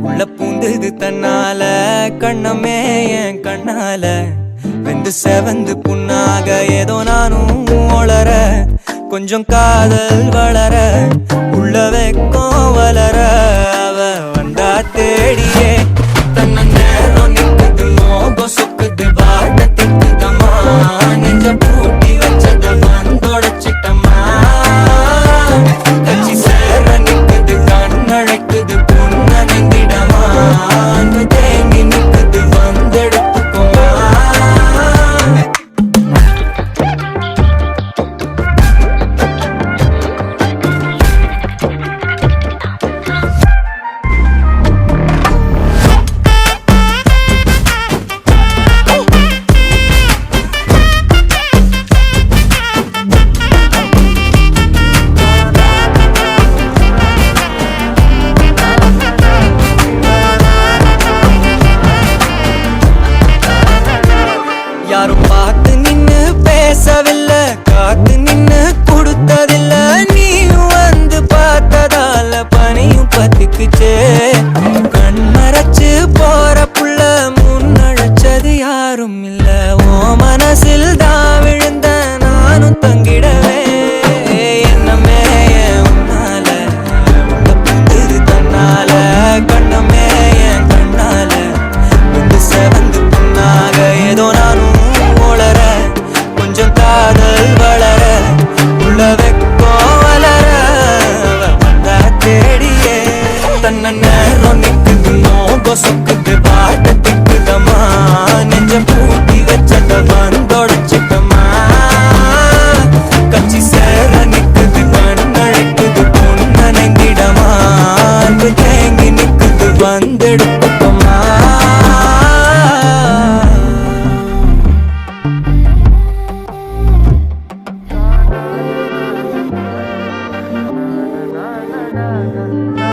உள்ள பூந்தது தன்னால கண்ணமே என் கண்ணால வெந்து செவந்து புண்ணாக ஏதோ நானும் ஒளர கொஞ்சம் காதல் வளர உள்ள வெக்கம் வளர அவ வந்தா தேடியே தன்ன நேரம் நிக்குது மோகம் சொக்குது வாட்ட திக்குதம்மா நெஞ்ச பூட்டி வச்சத வந்தொடச்சிட்டம்மா கட்சி சேர நிக்குது கண்ணழைக்குது புண்ண நெந்திடமா அன்பு தேங்கி நிக்குது வந்தெடுத்துக்கோமா யாரும் பார்த்து நின்னு பேசவில்லை காத்து நின்னு கொடுத்ததில்ல நீயும் வந்து பார்த்ததால பனியும் பத்திக்குச்சே கண் மறைச்சு போற புள்ள முன்னழைச்சது யாரும் இல்ல ஓ மனசில் தான் விழுந்த நானும் தங்கிடவே என்னமே உன்னால உள்ள புந்தது தன்னால கண்ணமே என் கண்ணால வந்து செவந்து புண்ணாக ஏதோ நானும் கொஞ்சம் காதல் வளர உள்ள வெக்கம் வளர வந்தா தேடியே தன்ன நேரம் நிக்குது மோகம் சொக்குது பாட்ட திக்குதம்மா நெஞ்ச பூட்டி வச்சத வந்தொடச்சிட்டம்மா கட்சி சேர நிக்குது கண்ணழைக்குது பொண்ண நெங்கிடமா அன்பு தேங்கி நிக்குது வந்தெடுத்துக்கோ